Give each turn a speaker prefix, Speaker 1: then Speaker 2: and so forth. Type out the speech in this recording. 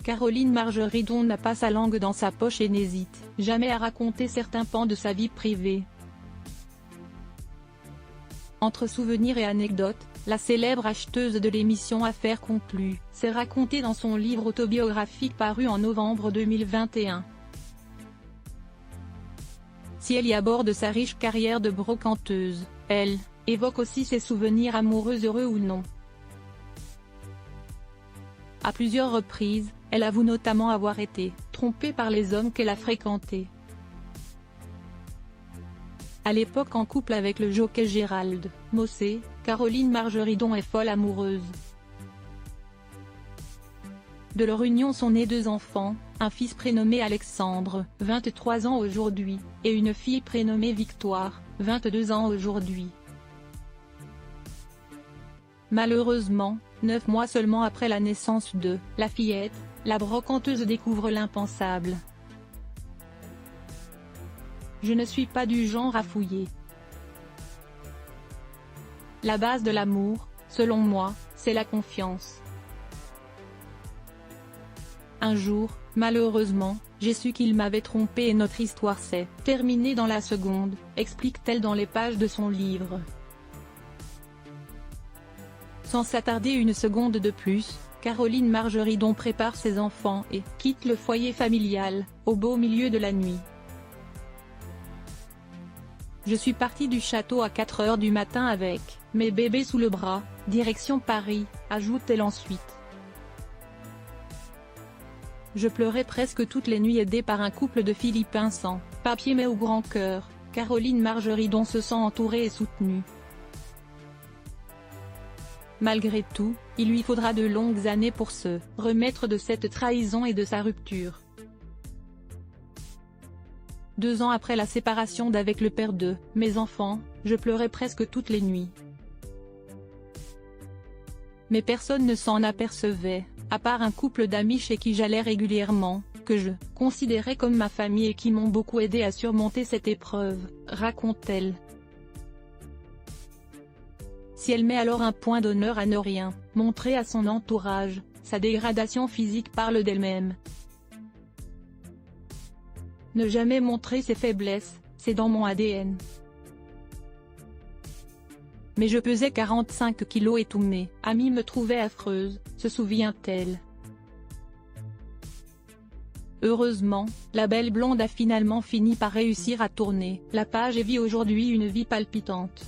Speaker 1: Caroline Margeridon n'a pas sa langue dans sa poche et n'hésite jamais à raconter certains pans de sa vie privée. Entre souvenirs et anecdotes, la célèbre acheteuse de l'émission Affaires conclues s'est racontée dans son livre autobiographique paru en novembre 2021. Si elle y aborde sa riche carrière de brocanteuse, elle évoque aussi ses souvenirs amoureux heureux ou non. À plusieurs reprises, elle avoue notamment avoir été trompée par les hommes qu'elle a fréquentés. À l'époque en couple avec le jockey Gérald Mossé, Caroline Margeridon est folle amoureuse. De leur union sont nés 2 enfants, un fils prénommé Alexandre, 23 ans aujourd'hui, et une fille prénommée Victoire, 22 ans aujourd'hui. Malheureusement, 9 mois seulement après la naissance de la fillette, la brocanteuse découvre l'impensable. Je ne suis pas du genre à fouiller. La base de l'amour, selon moi, c'est la confiance. Un jour, malheureusement, j'ai su qu'il m'avait trompée et notre histoire s'est terminée dans la seconde, explique-t-elle dans les pages de son livre. Sans s'attarder une seconde de plus, Caroline Margeridon prépare ses enfants et quitte le foyer familial, au beau milieu de la nuit. Je suis partie du château à 4 h du matin avec mes bébés sous le bras, direction Paris, ajoute-t-elle ensuite. Je pleurais presque toutes les nuits aidée par un couple de Philippins sans papier mais au grand cœur. Caroline Margeridon se sent entourée et soutenue. Malgré tout, il lui faudra de longues années pour se remettre de cette trahison et de sa rupture. 2 ans après la séparation d'avec le père de mes enfants, je pleurais presque toutes les nuits. Mais personne ne s'en apercevait, à part un couple d'amis chez qui j'allais régulièrement, que je considérais comme ma famille et qui m'ont beaucoup aidé à surmonter cette épreuve, raconte-t-elle. Si elle met alors un point d'honneur à ne rien montrer à son entourage, sa dégradation physique parle d'elle-même. Ne jamais montrer ses faiblesses, c'est dans mon ADN. Mais je pesais 45 kilos et tous mes amis me trouvaient affreuse, se souvient-elle. Heureusement, la belle blonde a finalement fini par réussir à tourner la page et vit aujourd'hui une vie palpitante.